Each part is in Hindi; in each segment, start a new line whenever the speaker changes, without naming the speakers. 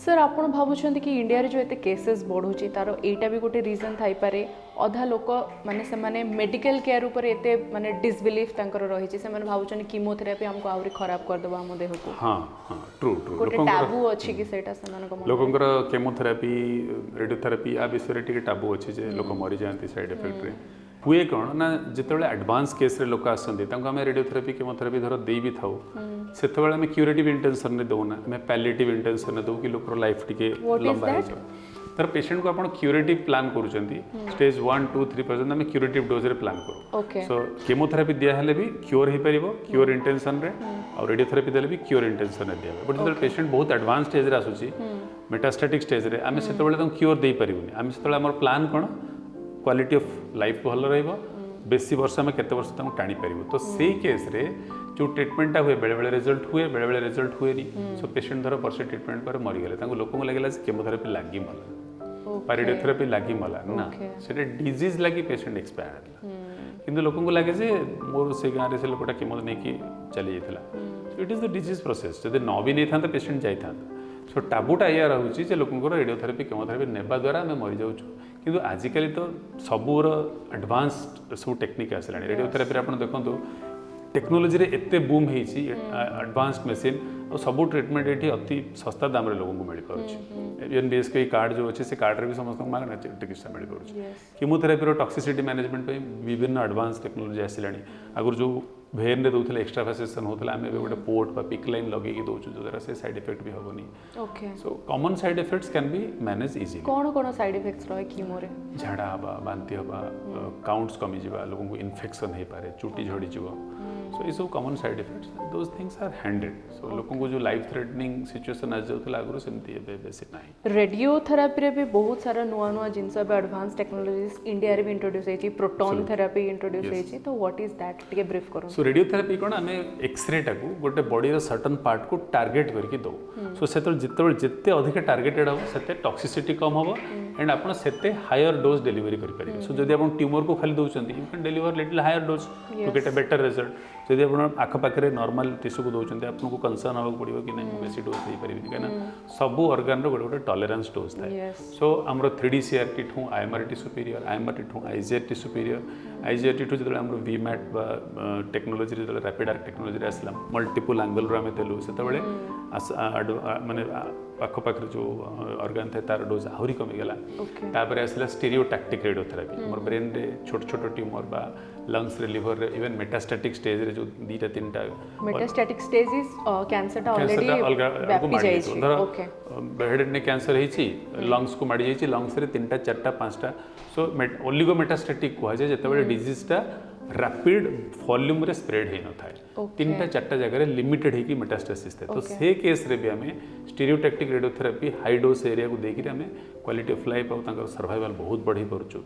सर आप भावुं कि इंडिया रे जो एते केसेस बढ़ुची तार एटा भी गोटे रीजन थाई पारे अधा लोक माने से माने मेडिकल केयर ऊपर एते माने डिसबिलीफ तांकर रही छि से माने भावुचन कीमोथेरापी हमको आउरी खराब कर देबा हम देह को
हां हां ट्रू ट्रू
गोटे टाबू अछि कि सेटा से माने को
लोकंकर केमोथेरापी रेडियोथेरापी आ विषय रे टिके टाबू अछि जे लोक मरि जांती साइड इफेक्ट रे हुए कौन ना जिते एडवांस केस रे लोक आसती आम रेडियोथेरापी केमोथेरापी धर दे भी था से आम क्यूरेटिव इंटेंशन में दौना आम पैलिएटिव इंटेंशन में दौ कि लोकर लाइफ टी लंबा हो तर पेशेंट को आप क्यूरेटिव प्लान कर स्टेज 1 2 3 पर्यटन आम क्यूरेटिव डोज रे प्लान करूँ सो केमोथेरापी दिहले भी क्योर हो पार क्योर इंटेंशन रे और रेडियोथेरापी देले भी क्योर इंटेंशन रे दिया बट जो पेशेंट बहुत एडवांस स्टेज रे आसुची मेटास्टैटिक स्टेज रे आम से क्योर दे पारूनी आम से आम प्लान कौन क्वालिटी ऑफ लाइफ भल बेसी वर्ष आम केते वर्ष तक टाणी पार तो से केस रे जो ट्रीटमेंटा हुए बेले बेले रिजल्ट हुए बेले बेले रिजल्ट हुए सो पेशेंट धर वर्षे ट्रीटमेंट पर मरीगले लोक लगे केमोथेरापी लगी मला रेडियोथेरापी लगी मला ना से डिजीज लगी पेशेंट एक्सपायर किंतु लोक लगे मोर से गाँव से लोकटा केमो नहीं चली जाता it is the disease process जब न भी नहीं था पेशेंट जाता सो टाबूटा या रोचे लोकर रेडियोथेरापी केमोथेरापी नेबा द्वारा आम मरी जाऊँ किंतु आजिकल तो सबूर एडवांस्ड सब टेक्निक आसला रेडियोथेरापी आप देखो टेक्नोलोजी रे एते बूम होती एडवांस्ड मशीन और सब ट्रीटमेंट ये अति सस्ता दाम रे लोगों को मिल पार्टी एनबीएसके कार्ड जो अच्छे से कार्ड रे भी समस्त मागना चिकित्सा मिल पार्टी कीमोथेरापी टॉक्सिसिटी मैनेजमेंट विभिन्न एडवांस टेक्नोलोजी आसला आगुरी जो भेन रे दौले एक्सट्राफेसेसन होता आम गोटे पोर्ट बा पिक लाइन लगे दौचु जो द्वारा से साइड इफेक्ट भी हेनी so common side effects can be manage easy
कौन कौन साइड इफेक्ट्स रहे कीमो रे
झाड़ा हवा बांती हवा काउंट्स कमी जावा लोगों को इन्फेक्शन हो पारे चुटी झड़ी जीव सो ये सब common side effects those things are handed so लोगों को जो लाइफ थ्रेटनिंग सिचुएशन आ जाउथला आगरो सेमती एबे बेसी नाही
रेडियोथेरापी रे भी बहुत सारा नुआ नुआ जिनस बे एडवांस टेक्नोलॉजीज इंडिया रे भी इंट्रोड्यूस हेची प्रोटॉन थेरापी इंट्रोड्यूस हेची तो व्हाट इज दैट टिके ब्रीफ करो
सो रेडियोथेरापी कोन आमे एक्सरे टाकू गोटे बॉडी रो सर्टेन पार्ट को टारगेट करके दो सो सेतल जिते अधिक टारगेटेड हो सेते टॉक्सिसिटी कम हो एंड आपन सेते हायर डोज डिलीवरी करि पारे सो जदि आपन ट्यूमर को खाली दउचंती you can deliver little higher dose to get a better result जदि आपन आख पाखरे नॉर्मल टिश्यू को दउचंती आपन को कंसर्न होबो पड़िबो कि नहीं बेसी डोज दे परिबि काना सब ऑर्गन रो गोटे टॉलरेंस डोज थाए सो हमरो 3D CRT ठू IMRT सुपीरियर IMRT ठू IGRT सुपीरियर IGRT ठू जदि हमरो VMAT बा टेक्नोलॉजी जदि रैपिड आर्क टेक्नोलॉजी आसला मल्टीपल एंगल रो हमें देलु सेते बेले माने पाख पाखरे जो ऑर्गन थे तार डोज आहुरी कमी गला तापर आसला स्टीरियोटैक्टिक रेडियोथेरापी हमर ब्रेन रे छोट छोट ट्यूमर बा लंग्स रे लिवर रे इवन मेटास्टैटिक स्टेज रे जो दीटा तीनटा
मेटास्टैटिक स्टेज इज कैंसर टा ऑलरेडी व्यापी जाई छी ओके
हेड ने कैंसर हेई छी लंग्स को माडी जाई छी लंग्स रे तीनटा चारटा पांचटा सो ओलिगो मेटास्टैटिक को जे जते बेले डिजीज टा रैपिड वॉल्यूम रे स्प्रेड हे न थाए तीनटा चारटा जगह रे लिमिटेड हेकी मेटास्टेसिस थे तो से केस रे भी हमें stereotactic radiotherapy high dose area को देकि हमें क्वालिटी ऑफ लाइफ और तांकर सर्वाइवल बहुत बढ़ी परछु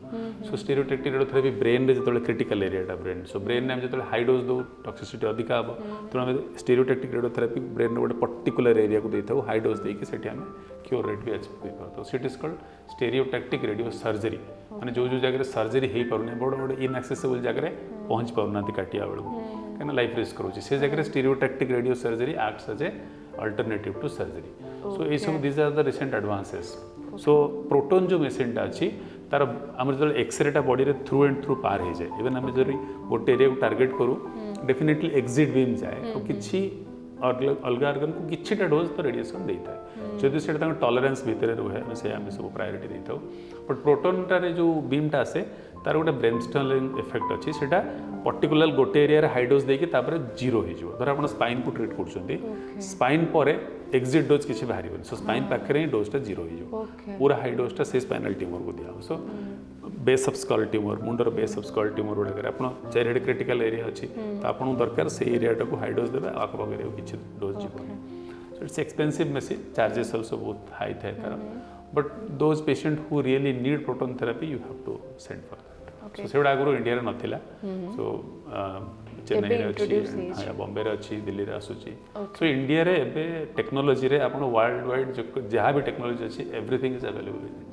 सो स्टीरियोटैक्टिक रेडियोथेरापी ब्रेन रे जतले क्रिटिकल एरिया टा ब्रेन सो ब्रेन ने हम जतले हाई डोज दो टॉक्सिसिटी अधिक हबो तो हमें स्टीरियोटैक्टिक रेडियोथेरापी ब्रेन रे गोटे पर्टिकुलर एरिया को देथौ हाई डोज देकि सेठी हमें क्योर रेट भी अचीव कर पातो so it is called stereotactic radio surgery माने जो जो जगह सर्जरी हे पारुने बड़ बड़ इनएक्सेसिबल जगह रे पहुंच पाउना काटिया बेलू कहीं लाइफ रिस्क रोचे से जगह stereotactic radio surgery acts as a alternative to surgery so ये सब this are the recent advances so proton जो मशीन टा अच्छी तार आम जो एक्सरे टा बॉडी रे थ्रू एंड थ्रू पार हो जाए इवन आम जब गोटे एरिया को टार्गेट करूँ डेफिनेटली एक्जिट बीम जाए और किसी अलग ऑर्गन को किछिटा डोज तो रेडिएशन देता है जदि से टॉलरेंस भितर रुहे से आम सब प्रायोरिटी देता बट प्रोटोन जो बीम टा आसे तार गोटे ब्रेनस्टॉर्मिंग इफेक्ट अच्छी से पर्टिकुलर गोटे एरिया रे हाई डोज देकी तापर जीरो हो धर आप स्पाइन को ट्रीट कर स्पाइन पर एक्जिट डोज किसी बाहर सो स्पाइन पाखे डोजटा जीरो हो पूरा हाई डोजटा से स्पाइनल ट्यूमर को दिया so base of skull tumour मुंडर बेस ऑफ स्कल ट्यूमर गुड़ाक आप चारिड़े क्रिटिकल एरिया अच्छी तो आपको दरकार से एरिया को हाई डोज देवे आखपाख एरिया किसी डोज जीवन so it's expensive machine charges also बहुत हाई थाए तार but those patient who really need proton therapy you have to send for that so सेगुड़ा आगुरी इंडिया रे नथिला सो चेन्नई रे अच्छी बॉम्बे रे अच्छी दिल्ली रे आसुची सो इंडिया रे एबे टेक्नोलॉजी रे आपण वर्ल्ड वाइड जहाँ भी टेक्नोलॉजी अच्छी एवरीथिंग इज अवेलेबल